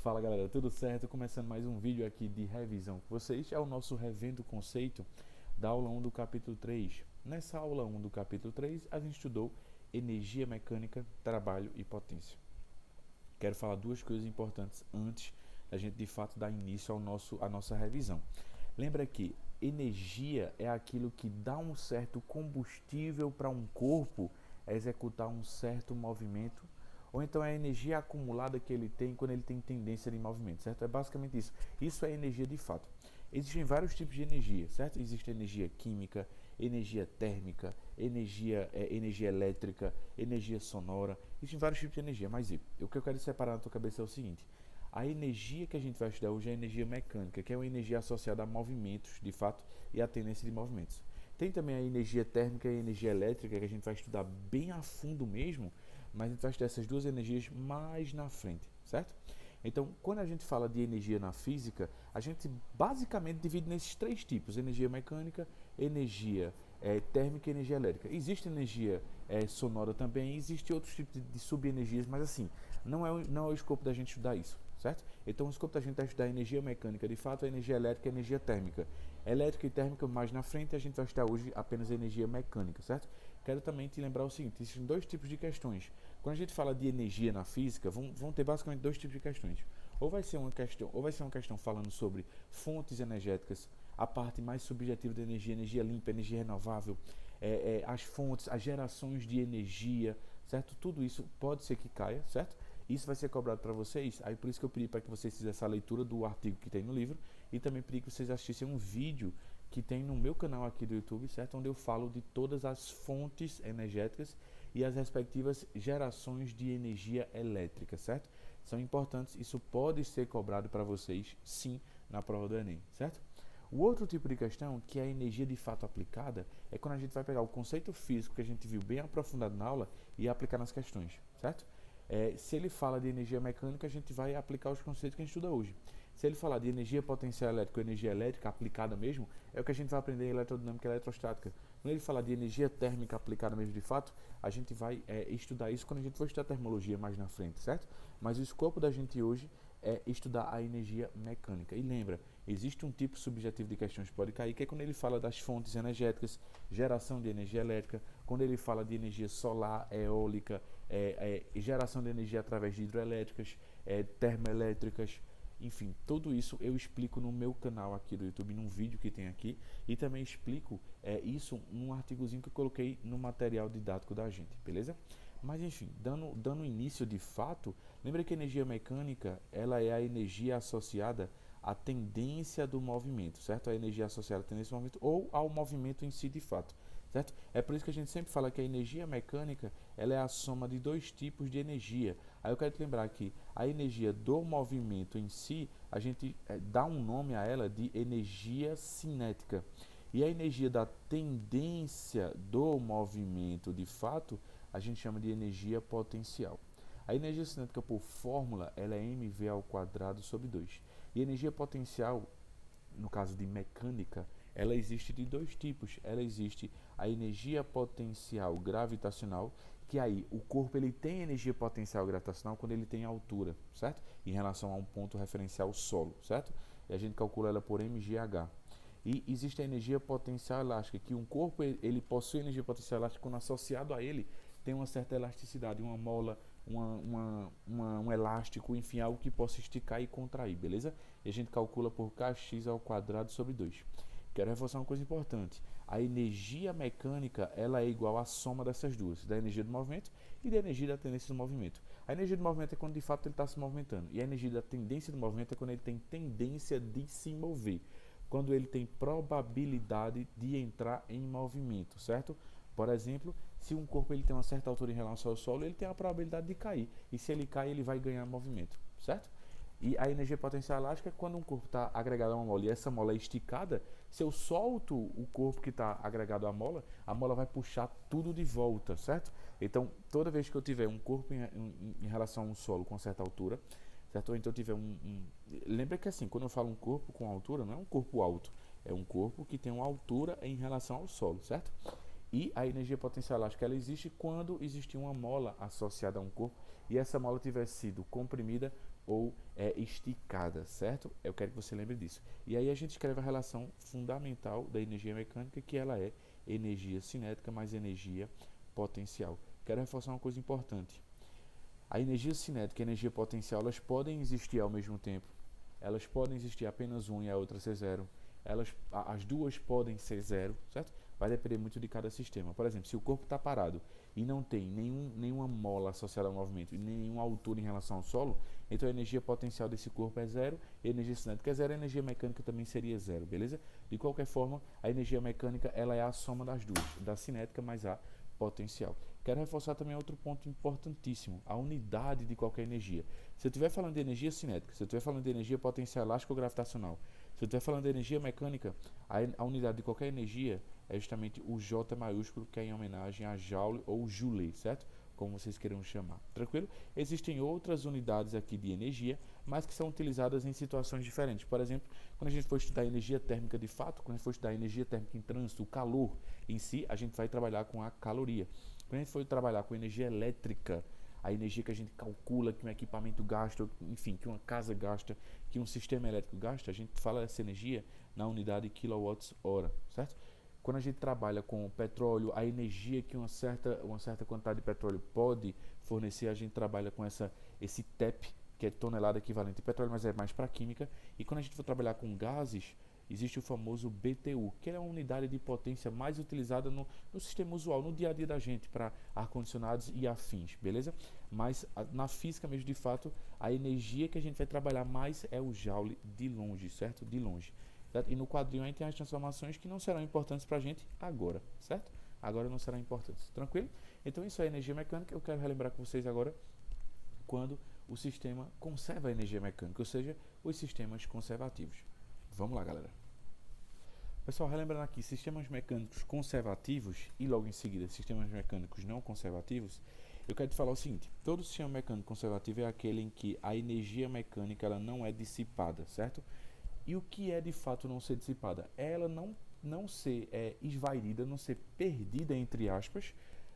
Fala galera, tudo certo? Começando mais um vídeo aqui de revisão com vocês. É o nosso Revendo Conceito da aula 1 do capítulo 3. Nessa aula 1 do capítulo 3, a gente estudou energia mecânica, trabalho e potência. Quero falar duas coisas importantes antes da gente de fato dar início à nossa revisão. Lembra que energia é aquilo que dá um certo combustível para um corpo executar um certo movimento, ou então é a energia acumulada que ele tem quando ele tem tendência de movimento, certo? É basicamente isso. Isso é energia de fato. Existem vários tipos de energia, certo? Existe energia química, energia térmica, energia elétrica, energia sonora. Existem vários tipos de energia, mas o que eu quero separar na tua cabeça é o seguinte: a energia que a gente vai estudar hoje é a energia mecânica, que é uma energia associada a movimentos, de fato, e a tendência de movimentos. Tem também a energia térmica e a energia elétrica, que a gente vai estudar bem a fundo mesmo, mas a gente vai estudar essas duas energias mais na frente, certo? Então, quando a gente fala de energia na física, a gente basicamente divide nesses três tipos: energia mecânica, energia térmica e energia elétrica. Existe energia sonora também, existe outros tipos de subenergias, mas assim, não é o escopo da gente estudar isso, certo? Então, o escopo da gente é estudar energia mecânica, de fato, a energia elétrica e a energia térmica. Elétrica e térmica mais na frente, a gente vai estudar hoje apenas energia mecânica, certo? Quero também te lembrar o seguinte: existem dois tipos de questões. Quando a gente fala de energia na física, vão ter basicamente dois tipos de questões. Ou vai ser uma questão falando sobre fontes energéticas, a parte mais subjetiva da energia, energia limpa, energia renovável, as fontes, as gerações de energia, certo? Tudo isso pode ser que caia, certo? Isso vai ser cobrado para vocês. Aí por isso que eu pedi para que vocês fizessem a leitura do artigo que tem no livro e também pedi que vocês assistissem um vídeo que tem no meu canal aqui do YouTube, certo? Onde eu falo de todas as fontes energéticas e as respectivas gerações de energia elétrica, certo? São importantes, isso pode ser cobrado para vocês, sim, na prova do Enem, certo? O outro tipo de questão, que é a energia de fato aplicada, é quando a gente vai pegar o conceito físico que a gente viu bem aprofundado na aula e aplicar nas questões, certo? Se ele fala de energia mecânica, a gente vai aplicar os conceitos que a gente estuda hoje. Se ele falar de energia potencial elétrica ou energia elétrica aplicada mesmo, é o que a gente vai aprender em eletrodinâmica e eletrostática. Quando ele falar de energia térmica aplicada mesmo de fato, a gente vai estudar isso quando a gente for estudar termologia mais na frente, certo? Mas o escopo da gente hoje é estudar a energia mecânica. E lembra, existe um tipo subjetivo de questões que pode cair, que é quando ele fala das fontes energéticas, geração de energia elétrica, quando ele fala de energia solar, eólica, geração de energia através de hidroelétricas, termoelétricas, enfim, tudo isso eu explico no meu canal aqui do YouTube, num vídeo que tem aqui, e também explico isso num artigozinho que eu coloquei no material didático da gente, beleza? Mas enfim, dando início de fato, lembra que a energia mecânica, ela é a energia associada à tendência do movimento, certo? A energia associada à tendência do movimento ou ao movimento em si de fato, certo? É por isso que a gente sempre fala que a energia mecânica, ela é a soma de dois tipos de energia. Aí eu quero te lembrar que a energia do movimento em si, a gente dá um nome a ela de energia cinética. E a energia da tendência do movimento, de fato, a gente chama de energia potencial. A energia cinética por fórmula, ela é mv ao quadrado sobre 2. E a energia potencial, no caso de mecânica, ela existe de dois tipos. Ela existe a energia potencial gravitacional, que aí o corpo ele tem energia potencial gravitacional quando ele tem altura, certo? Em relação a um ponto referencial solo, certo? E a gente calcula ela por mgh. E existe a energia potencial elástica, que um corpo ele possui energia potencial elástica quando associado a ele tem uma certa elasticidade, uma mola, um elástico, enfim, algo que possa esticar e contrair, beleza? E a gente calcula por kx ao quadrado sobre 2. Quero reforçar uma coisa importante: a energia mecânica ela é igual à soma dessas duas, da energia do movimento e da energia da tendência do movimento. A energia do movimento é quando de fato ele está se movimentando, e a energia da tendência do movimento é quando ele tem tendência de se mover, quando ele tem probabilidade de entrar em movimento, certo? Por exemplo, se um corpo ele tem uma certa altura em relação ao solo, ele tem a probabilidade de cair, e se ele cai, ele vai ganhar movimento, certo? E a energia potencial elástica é quando um corpo está agregado a uma mola e essa mola é esticada. Se eu solto o corpo que está agregado à a mola vai puxar tudo de volta, certo? Então, toda vez que eu tiver um corpo em relação a um solo com certa altura, certo? Ou então eu tiver Lembra que assim, quando eu falo um corpo com altura, não é um corpo alto, é um corpo que tem uma altura em relação ao solo, certo? E a energia potencial elástica ela existe quando existe uma mola associada a um corpo e essa mola tiver sido comprimida ou é esticada, certo? Eu quero que você lembre disso. E aí a gente escreve a relação fundamental da energia mecânica, que ela é energia cinética mais energia potencial. Quero reforçar uma coisa importante. A energia cinética e a energia potencial, elas podem existir ao mesmo tempo. Elas podem existir apenas uma e a outra ser zero. As duas podem ser zero, certo? Vai depender muito de cada sistema. Por exemplo, se o corpo está parado e não tem nenhuma mola associada ao movimento e nenhuma altura em relação ao solo, então a energia potencial desse corpo é zero, a energia cinética é zero, a energia mecânica também seria zero, beleza? De qualquer forma, a energia mecânica ela é a soma das duas, da cinética mais a potencial. Quero reforçar também outro ponto importantíssimo, a unidade de qualquer energia. Se eu estiver falando de energia cinética, se eu estiver falando de energia potencial elástico ou gravitacional, se eu estiver falando de energia mecânica, a unidade de qualquer energia é justamente o J maiúsculo, que é em homenagem a Joule ou Joule, certo? Como vocês queiram chamar, tranquilo? Existem outras unidades aqui de energia, mas que são utilizadas em situações diferentes. Por exemplo, quando a gente for estudar energia térmica de fato, quando a gente for estudar energia térmica em trânsito, o calor em si, a gente vai trabalhar com a caloria. Quando a gente for trabalhar com energia elétrica, a energia que a gente calcula que um equipamento gasta, enfim, que uma casa gasta, que um sistema elétrico gasta, a gente fala dessa energia na unidade kWh, certo? Quando a gente trabalha com petróleo, a energia que uma certa quantidade de petróleo pode fornecer, a gente trabalha com esse TEP, que é tonelada equivalente de petróleo, mas é mais para química. E quando a gente for trabalhar com gases, existe o famoso BTU, que é a unidade de potência mais utilizada no sistema usual, no dia a dia da gente, para ar-condicionados e afins, beleza? Mas na física mesmo, de fato, a energia que a gente vai trabalhar mais é o Joule de longe, certo? De longe. Certo? E no quadrinho aí tem as transformações que não serão importantes para a gente agora, certo? Agora não serão importantes, tranquilo? Então isso é energia mecânica. Eu quero relembrar com vocês agora quando o sistema conserva a energia mecânica, ou seja, os sistemas conservativos. Vamos lá, galera. Pessoal, relembrando aqui, sistemas mecânicos conservativos e logo em seguida sistemas mecânicos não conservativos, eu quero te falar o seguinte: todo sistema mecânico conservativo é aquele em que a energia mecânica ela não é dissipada, certo? E o que é de fato não ser dissipada? Ela não ser esvairida, não ser perdida, entre aspas,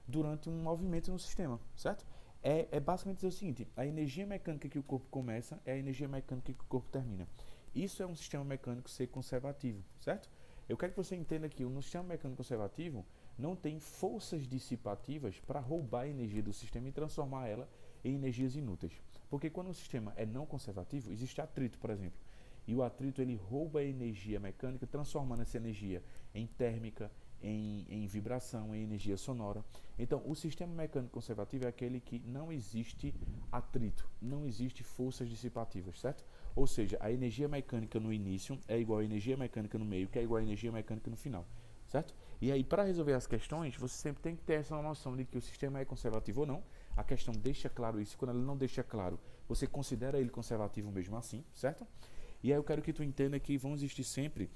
durante um movimento no sistema, certo? É basicamente dizer o seguinte: a energia mecânica que o corpo começa é a energia mecânica que o corpo termina. Isso é um sistema mecânico ser conservativo, certo? Eu quero que você entenda que no sistema mecânico conservativo não tem forças dissipativas para roubar a energia do sistema e transformar ela em energias inúteis. Porque quando o sistema é não conservativo, existe atrito, por exemplo. E o atrito ele rouba a energia mecânica, transformando essa energia em térmica, em vibração, em energia sonora. Então, o sistema mecânico conservativo é aquele que não existe atrito, não existe forças dissipativas, certo? Ou seja, a energia mecânica no início é igual a energia mecânica no meio, que é igual a energia mecânica no final, certo? E aí, para resolver as questões, você sempre tem que ter essa noção de que o sistema é conservativo ou não. A questão deixa claro isso. Quando ela não deixa claro, você considera ele conservativo mesmo assim, certo? E aí eu quero que tu entenda que vão existir sempre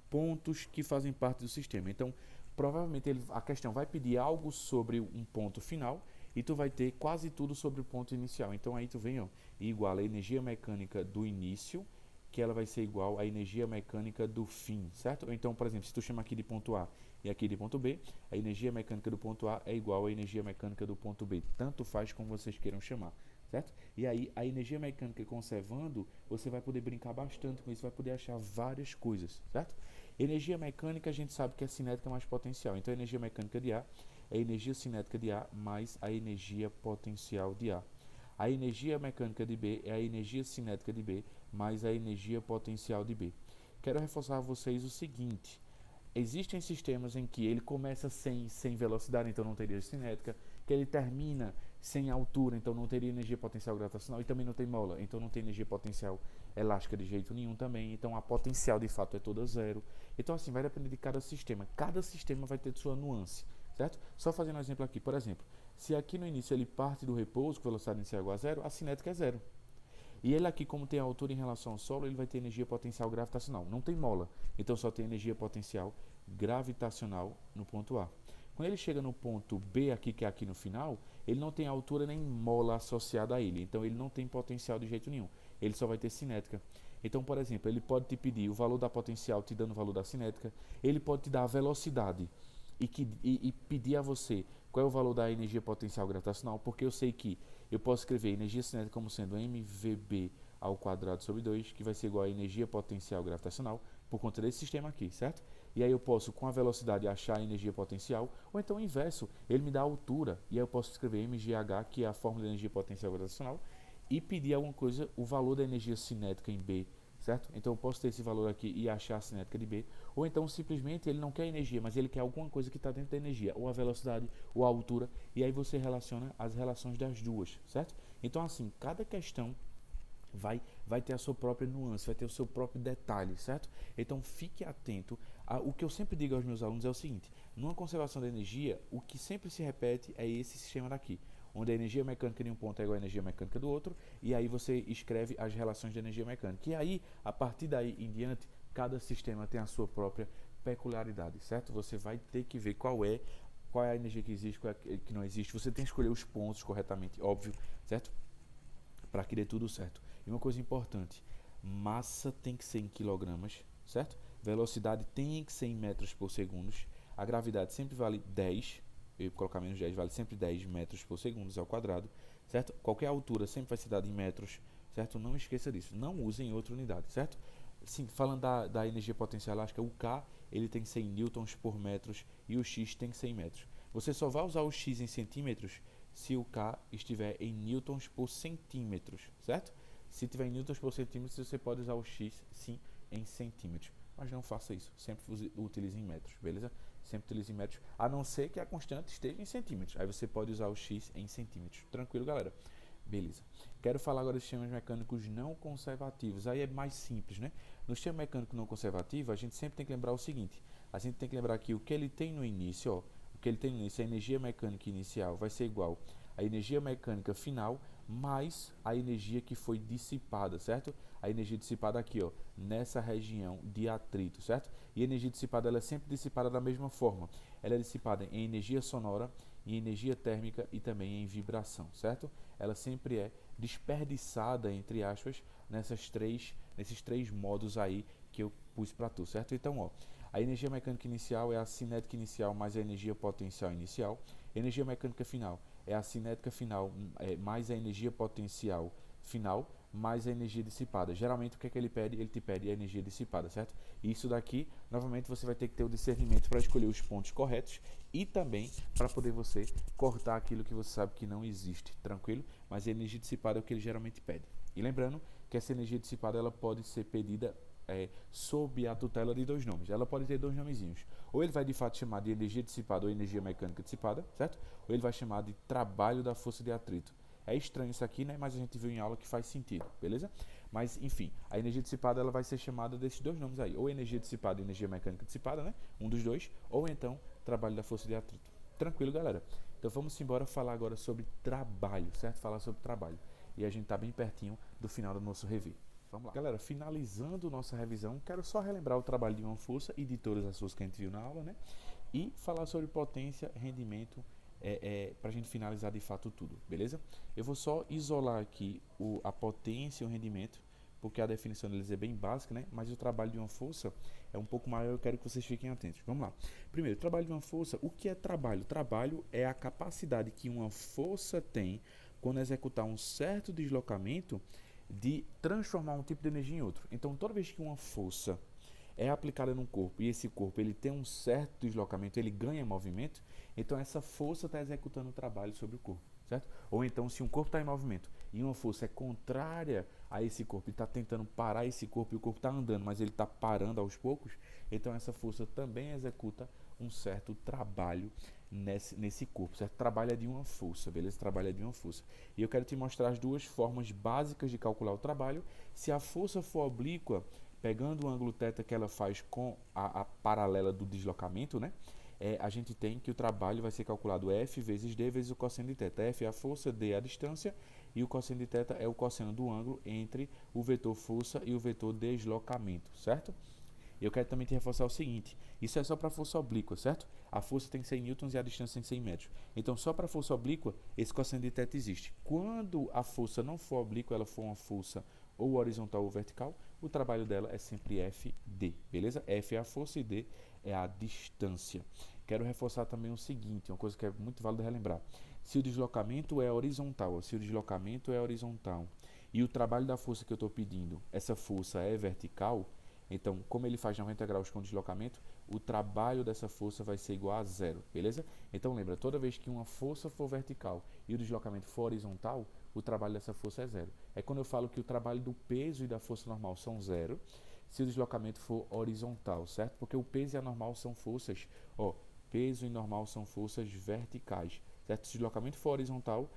pontos que fazem parte do sistema. Então, provavelmente a questão vai pedir algo sobre um ponto final e tu vai ter quase tudo sobre o ponto inicial. Então aí tu vem, ó, e iguala a energia mecânica do início, que ela vai ser igual à energia mecânica do fim, certo? Então, por exemplo, se tu chama aqui de ponto A e aqui de ponto B, a energia mecânica do ponto A é igual à energia mecânica do ponto B. Tanto faz como vocês queiram chamar. Certo? E aí, a energia mecânica conservando, você vai poder brincar bastante com isso, vai poder achar várias coisas, certo? Energia mecânica, a gente sabe que é cinética mais potencial. Então, a energia mecânica de A é a energia cinética de A mais a energia potencial de A. A energia mecânica de B é a energia cinética de B mais a energia potencial de B. Quero reforçar a vocês o seguinte: existem sistemas em que ele começa sem velocidade, então não teria cinética, que ele termina sem altura, então não teria energia potencial gravitacional, e também não tem mola, então não tem energia potencial elástica de jeito nenhum também, então a potencial de fato é toda zero. Então assim, vai depender de cada sistema vai ter sua nuance, certo? Só fazendo um exemplo aqui, por exemplo, se aqui no início ele parte do repouso, com velocidade inicial igual a zero, a cinética é zero. E ele aqui, como tem altura em relação ao solo, ele vai ter energia potencial gravitacional. Não tem mola, então só tem energia potencial gravitacional no ponto A. Quando ele chega no ponto B aqui, que é aqui no final, ele não tem altura nem mola associada a ele. Então ele não tem potencial de jeito nenhum. Ele só vai ter cinética. Então, por exemplo, ele pode te pedir o valor da potencial te dando o valor da cinética. Ele pode te dar a velocidade e pedir a você qual é o valor da energia potencial gravitacional, porque eu sei que eu posso escrever energia cinética como sendo mvb ao quadrado sobre 2, que vai ser igual a energia potencial gravitacional, por conta desse sistema aqui, certo? E aí eu posso, com a velocidade, achar a energia potencial, ou então o inverso, ele me dá a altura, e aí eu posso escrever mgh, que é a fórmula de energia potencial gravitacional, e pedir alguma coisa, o valor da energia cinética em B, certo? Então eu posso ter esse valor aqui e achar a cinética de B, ou então simplesmente ele não quer energia, mas ele quer alguma coisa que está dentro da energia, ou a velocidade, ou a altura, e aí você relaciona as relações das duas, certo? Então assim, cada questão vai ter a sua própria nuance, vai ter o seu próprio detalhe, certo? Então fique atento. O que eu sempre digo aos meus alunos é o seguinte: numa conservação da energia, o que sempre se repete é esse sistema daqui, onde a energia mecânica de um ponto é igual à energia mecânica do outro, e aí você escreve as relações de energia mecânica. E aí, a partir daí em diante, cada sistema tem a sua própria peculiaridade, certo? Você vai ter que ver qual é a energia que existe, qual é a que não existe. Você tem que escolher os pontos corretamente, óbvio, certo? Para que dê tudo certo. E uma coisa importante, massa tem que ser em quilogramas, certo? Velocidade tem que ser em metros por segundo. A gravidade sempre vale 10, eu vou colocar menos 10, vale sempre 10 metros por segundo ao quadrado, certo? Qualquer altura sempre vai ser dada em metros, certo? Não esqueça disso, não use em outra unidade, certo? Sim, falando da energia potencial elástica, o K ele tem que ser em newtons por metros e o X tem que ser em metros. Você só vai usar o X em centímetros se o K estiver em newtons por centímetros, certo? Se tiver em newtons por centímetros, você pode usar o X sim em centímetros. Mas não faça isso, sempre utilize em metros, beleza? Sempre utilize em metros, a não ser que a constante esteja em centímetros. Aí você pode usar o X em centímetros. Tranquilo, galera? Beleza. Quero falar agora dos sistemas mecânicos não conservativos. Aí é mais simples, né? No sistema mecânico não conservativo, a gente sempre tem que lembrar o seguinte. A gente tem que lembrar que o que ele tem no início, ó, o que ele tem no início, a energia mecânica inicial, vai ser igual à energia mecânica final mais a energia que foi dissipada, certo? A energia dissipada aqui, ó, nessa região de atrito, certo? E a energia dissipada, ela é sempre dissipada da mesma forma. Ela é dissipada em energia sonora, em energia térmica e também em vibração, certo? Ela sempre é desperdiçada, entre aspas, nesses três modos aí que eu pus para tu, certo? Então, ó, a energia mecânica inicial é a cinética inicial mais a energia potencial inicial. Energia mecânica final é a cinética final mais a energia potencial final mais a energia dissipada. Geralmente o que é que ele pede? Ele te pede a energia dissipada, certo? E isso daqui, novamente, você vai ter que ter o discernimento para escolher os pontos corretos e também para poder você cortar aquilo que você sabe que não existe, tranquilo? Mas a energia dissipada é o que ele geralmente pede. E lembrando que essa energia dissipada ela pode ser pedida sob a tutela de dois nomes. Ela pode ter dois nomezinhos. Ou ele vai de fato chamar de energia dissipada ou energia mecânica dissipada, certo? Ou ele vai chamar de trabalho da força de atrito. É estranho isso aqui, né? Mas a gente viu em aula que faz sentido, beleza? Mas, enfim, a energia dissipada ela vai ser chamada desses dois nomes aí. Ou energia dissipada e energia mecânica dissipada, né? Um dos dois. Ou então, trabalho da força de atrito. Tranquilo, galera? Então vamos embora falar agora sobre trabalho, certo? Falar sobre trabalho. E a gente tá bem pertinho do final do nosso review. Vamos lá. Galera, finalizando nossa revisão, quero só relembrar o trabalho de uma força e de todas as forças que a gente viu na aula, né? E falar sobre potência, rendimento, para a gente finalizar de fato tudo, beleza? Eu vou só isolar aqui a potência e o rendimento, porque a definição deles é bem básica, né? Mas o trabalho de uma força é um pouco maior, eu quero que vocês fiquem atentos. Vamos lá. Primeiro, trabalho de uma força, o que é trabalho? Trabalho é a capacidade que uma força tem quando executar um certo deslocamento de transformar um tipo de energia em outro. Então, toda vez que uma força é aplicada num corpo e esse corpo ele tem um certo deslocamento, ele ganha movimento, então essa força está executando o trabalho sobre o corpo, certo? Ou então, se um corpo está em movimento e uma força é contrária a esse corpo e está tentando parar esse corpo e o corpo está andando, mas ele está parando aos poucos, então essa força também executa um certo trabalho nesse corpo, certo? Trabalha de uma força, beleza? Trabalha de uma força. E eu quero te mostrar as duas formas básicas de calcular o trabalho. Se a força for oblíqua, pegando o ângulo θ que ela faz com a paralela do deslocamento, né? A gente tem que o trabalho vai ser calculado F vezes D vezes o cosseno de θ. F é a força, D é a distância e o cosseno de θ é o cosseno do ângulo entre o vetor força e o vetor deslocamento, certo? Eu quero também te reforçar o seguinte, isso é só para força oblíqua, certo? A força tem que ser em newtons e a distância tem que ser em metros. Então, só para força oblíqua, esse cosseno de θ existe. Quando a força não for oblíqua, ela for uma força ou horizontal ou vertical, o trabalho dela é sempre FD, beleza? F é a força e D é a distância. Quero reforçar também o seguinte, uma coisa que é muito válida relembrar. Se o deslocamento é horizontal e o trabalho da força que eu estou pedindo, essa força é vertical, então, como ele faz 90 graus com deslocamento, o trabalho dessa força vai ser igual a zero, beleza? Então, lembra, toda vez que uma força for vertical e o deslocamento for horizontal, o trabalho dessa força é zero. É quando eu falo que o trabalho do peso e da força normal são zero, se o deslocamento for horizontal, certo? Porque o peso e a normal são forças, ó, peso e normal são forças verticais, certo? Se o deslocamento for horizontal,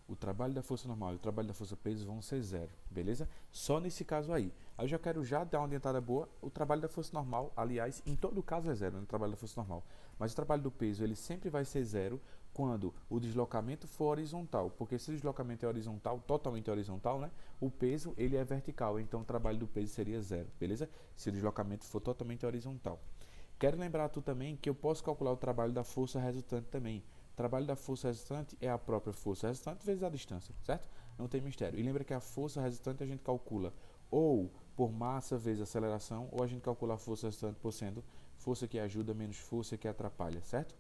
o trabalho da força normal e o trabalho da força peso vão ser zero, beleza? Só nesse caso aí. Aí eu já quero dar uma adiantada boa, o trabalho da força normal, aliás, em todo caso é zero, no trabalho da força normal. Mas o trabalho do peso, ele sempre vai ser zero quando o deslocamento for horizontal, porque se o deslocamento é horizontal, totalmente horizontal, né? O peso, ele é vertical, então o trabalho do peso seria zero, beleza? Se o deslocamento for totalmente horizontal. Quero lembrar tu também que eu posso calcular o trabalho da força resultante também. O trabalho da força resultante é a própria força resultante vezes a distância, certo? Não tem mistério. E lembra que a força resultante a gente calcula ou por massa vezes aceleração, ou a gente calcula a força resultante por sendo força que ajuda menos força que atrapalha, certo?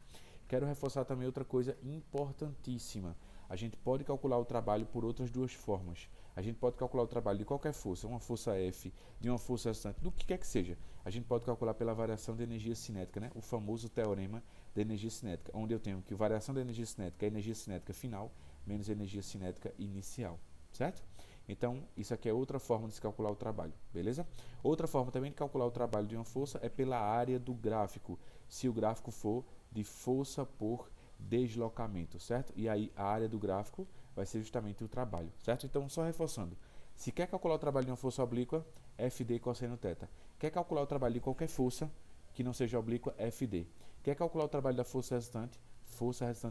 Quero reforçar também outra coisa importantíssima. A gente pode calcular o trabalho por outras duas formas. A gente pode calcular o trabalho de qualquer força, uma força F, de uma força resultante, do que quer que seja. A gente pode calcular pela variação de energia cinética, né? O famoso teorema da energia cinética, onde eu tenho que a variação da energia cinética é a energia cinética final menos a energia cinética inicial, certo? Então, isso aqui é outra forma de se calcular o trabalho, beleza? Outra forma também de calcular o trabalho de uma força é pela área do gráfico, se o gráfico for de força por deslocamento, certo? E aí a área do gráfico vai ser justamente o trabalho, certo? Então, só reforçando, se quer calcular o trabalho de uma força oblíqua, FD cosseno θ. Quer calcular o trabalho de qualquer força que não seja oblíqua, FD. Quer calcular o trabalho da força resultante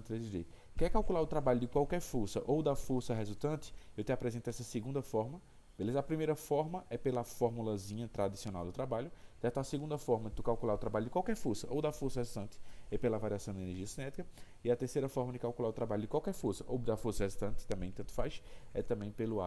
vezes D. Quer calcular o trabalho de qualquer força ou da força resultante, eu te apresento essa segunda forma, beleza? A primeira forma é pela formulazinha tradicional do trabalho, certo? A segunda forma de tu calcular o trabalho de qualquer força ou da força resultante é pela variação da energia cinética, e a terceira forma de calcular o trabalho de qualquer força ou da força resultante, também tanto faz, é também pela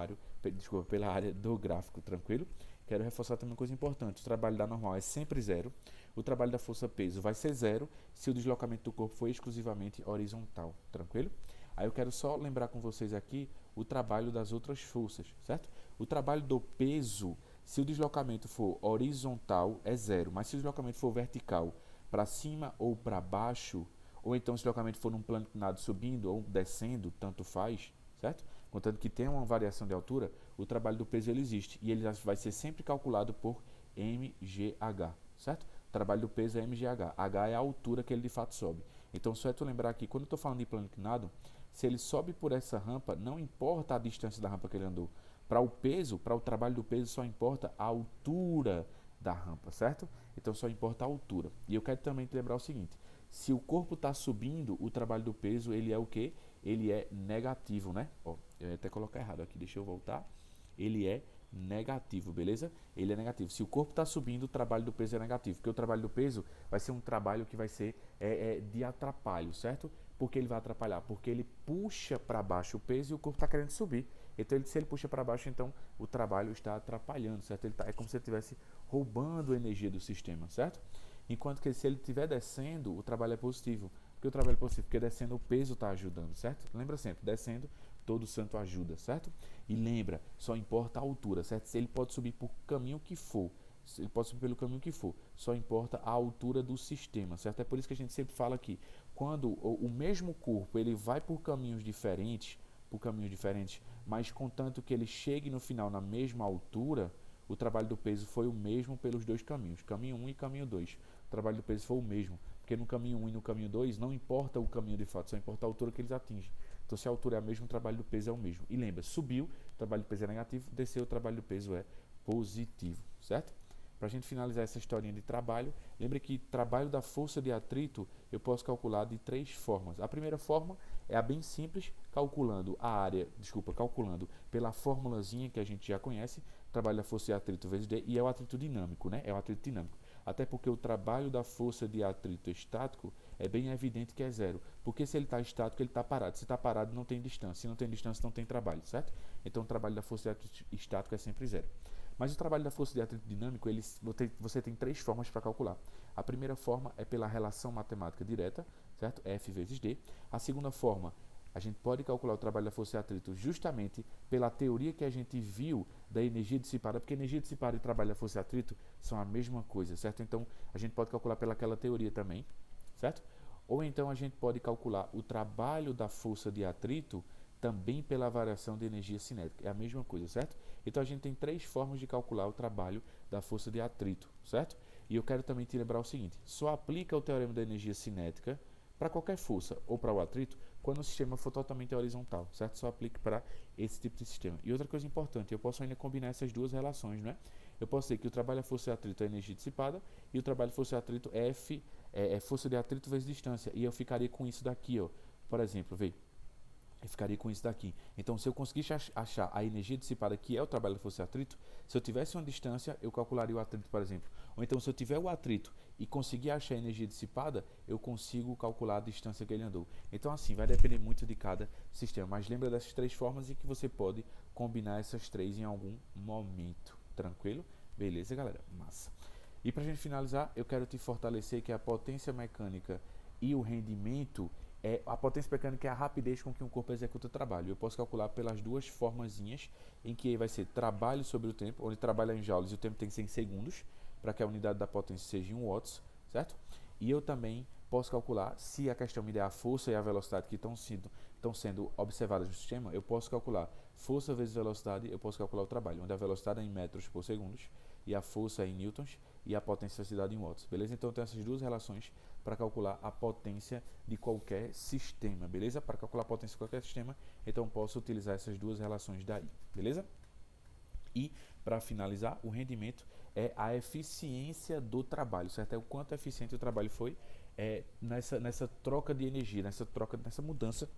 área do gráfico, tranquilo? Quero reforçar também uma coisa importante, o trabalho da normal é sempre zero, o trabalho da força-peso vai ser zero se o deslocamento do corpo for exclusivamente horizontal, tranquilo? Aí eu quero só lembrar com vocês aqui o trabalho das outras forças, certo? O trabalho do peso, se o deslocamento for horizontal, é zero, mas se o deslocamento for vertical, para cima ou para baixo, ou então se o deslocamento for num plano inclinado subindo ou descendo, tanto faz, certo? Contanto que tenha uma variação de altura, o trabalho do peso ele existe e ele vai ser sempre calculado por mgh, certo? O trabalho do peso é mgh. H é a altura que ele de fato sobe. Então, só é tu lembrar que quando eu estou falando de plano inclinado, se ele sobe por essa rampa, não importa a distância da rampa que ele andou. Para o peso, para o trabalho do peso, só importa a altura da rampa, certo? Então, só importa a altura. E eu quero também te lembrar o seguinte, se o corpo está subindo, o trabalho do peso, ele é o quê? Ele é negativo, né? Ó, eu ia até colocar errado aqui, deixa eu voltar. Ele é negativo, beleza? Ele é negativo. Se o corpo está subindo, o trabalho do peso é negativo, porque o trabalho do peso vai ser um trabalho que vai ser de atrapalho, certo? Porque ele vai atrapalhar, porque ele puxa para baixo o peso e o corpo está querendo subir. Então, se ele puxa para baixo, então o trabalho está atrapalhando, certo? É como se ele estivesse roubando a energia do sistema, certo? Enquanto que se ele estiver descendo, o trabalho é positivo. Porque o trabalho é positivo, porque descendo o peso está ajudando, certo? Lembra sempre, descendo todo santo ajuda, certo? E lembra, só importa a altura, certo? Se ele pode subir por caminho que for, ele pode subir pelo caminho que for, só importa a altura do sistema, certo? É por isso que a gente sempre fala que quando o mesmo corpo ele vai por caminhos diferentes, mas contanto que ele chegue no final na mesma altura, o trabalho do peso foi o mesmo pelos dois caminhos, caminho 1 e caminho 2. O trabalho do peso foi o mesmo, porque no caminho 1 e no caminho 2 não importa o caminho de fato, só importa a altura que eles atingem. Então, se a altura é a mesma, o trabalho do peso é o mesmo. E lembra, subiu, o trabalho do peso é negativo, desceu, o trabalho do peso é positivo, certo? Para a gente finalizar essa historinha de trabalho, lembre que trabalho da força de atrito eu posso calcular de três formas. A primeira forma é a bem simples, calculando pela formulazinha que a gente já conhece, trabalho da força de atrito vezes D, e é o atrito dinâmico, né? É o atrito dinâmico. Até porque o trabalho da força de atrito estático é bem evidente que é zero. Porque se ele está estático, ele está parado. Se está parado, não tem distância. Se não tem distância, não tem trabalho, certo? Então, o trabalho da força de atrito estático é sempre zero. Mas o trabalho da força de atrito dinâmico, você tem três formas para calcular. A primeira forma é pela relação matemática direta, certo? F vezes D. A segunda forma A gente pode calcular o trabalho da força e atrito justamente pela teoria que a gente viu da energia dissipada, porque energia dissipada e trabalho da força e atrito são a mesma coisa, certo? Então, a gente pode calcular pelaquela teoria também, certo? Ou então a gente pode calcular o trabalho da força de atrito também pela variação de energia cinética. É a mesma coisa, certo? Então a gente tem 3 formas de calcular o trabalho da força de atrito, certo? E eu quero também te lembrar o seguinte: só aplica o teorema da energia cinética para qualquer força ou para o atrito quando o sistema for totalmente horizontal, certo? Só aplique para esse tipo de sistema. E outra coisa importante, eu posso ainda combinar essas duas relações, né? Eu posso dizer que o trabalho da força de atrito é energia dissipada e o trabalho de força de atrito é F, é força de atrito vezes distância. E eu ficaria com isso daqui, ó. Por exemplo, veja. Eu ficaria com isso daqui. Então, se eu conseguisse achar a energia dissipada, que é o trabalho da força de atrito, se eu tivesse uma distância, eu calcularia o atrito, por exemplo. Ou então, se eu tiver o atrito e conseguir achar a energia dissipada, eu consigo calcular a distância que ele andou. Então, assim, vai depender muito de cada sistema. Mas lembra dessas 3 formas e que você pode combinar essas 3 em algum momento. Tranquilo? Beleza, galera? Massa. E para a gente finalizar, eu quero te fortalecer que a potência mecânica e o rendimento a potência mecânica é a rapidez com que um corpo executa o trabalho. Eu posso calcular pelas 2 formazinhas, em que vai ser trabalho sobre o tempo, onde trabalha em joules e o tempo tem que ser em segundos, para que a unidade da potência seja em watts, certo? E eu também posso calcular, se a questão me der a força e a velocidade que estão sendo observadas no sistema, eu posso calcular força vezes velocidade, eu posso calcular o trabalho, onde a velocidade é em metros por segundo e a força é em newtons e a potência em watts, beleza? Então eu tenho essas 2 relações para calcular a potência de qualquer sistema, beleza? Para calcular a potência de qualquer sistema, então posso utilizar essas 2 relações daí, beleza? E, para finalizar, o rendimento é a eficiência do trabalho, certo? É o quanto eficiente o trabalho foi nessa troca de energia, nessa mudança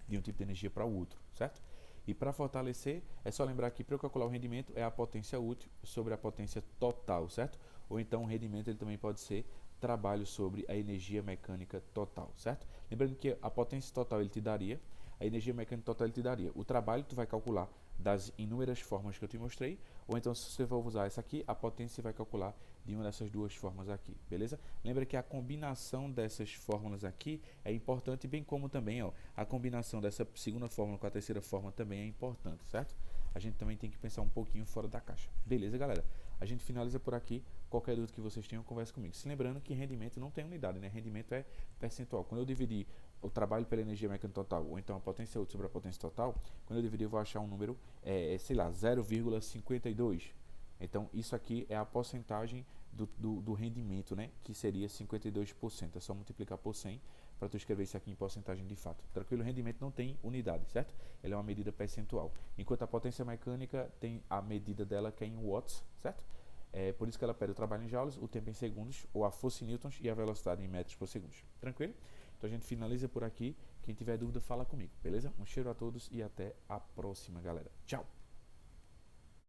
de um tipo de energia para o outro, certo? E para fortalecer, é só lembrar que para eu calcular o rendimento é a potência útil sobre a potência total, certo? Ou então o rendimento ele também pode ser trabalho sobre a energia mecânica total, certo? Lembrando que a potência total ele te daria, a energia mecânica total ele te daria. O trabalho tu vai calcular das inúmeras formas que eu te mostrei, ou então se você for usar essa aqui, a potência vai calcular de uma dessas 2 formas aqui, beleza? Lembra que a combinação dessas fórmulas aqui é importante, bem como também a combinação dessa segunda fórmula com a terceira fórmula também é importante, certo? A gente também tem que pensar um pouquinho fora da caixa. Beleza, galera? A gente finaliza por aqui. Qualquer dúvida que vocês tenham, converse comigo. Se lembrando que rendimento não tem unidade, né? Rendimento é percentual. Quando eu dividir o trabalho pela energia mecânica total, ou então a potência útil sobre a potência total, quando eu dividir eu vou achar um número, sei lá, 0,52. Então, isso aqui é a porcentagem do rendimento, né? Que seria 52%. É só multiplicar por 100 para tu escrever isso aqui em porcentagem de fato. Tranquilo? O rendimento não tem unidade, certo? Ele é uma medida percentual. Enquanto a potência mecânica tem a medida dela que é em watts, certo? É por isso que ela pede o trabalho em joules, o tempo em segundos, ou a força em newtons e a velocidade em metros por segundo. Tranquilo? Então a gente finaliza por aqui. Quem tiver dúvida, fala comigo, beleza? Um cheiro a todos e até a próxima, galera. Tchau!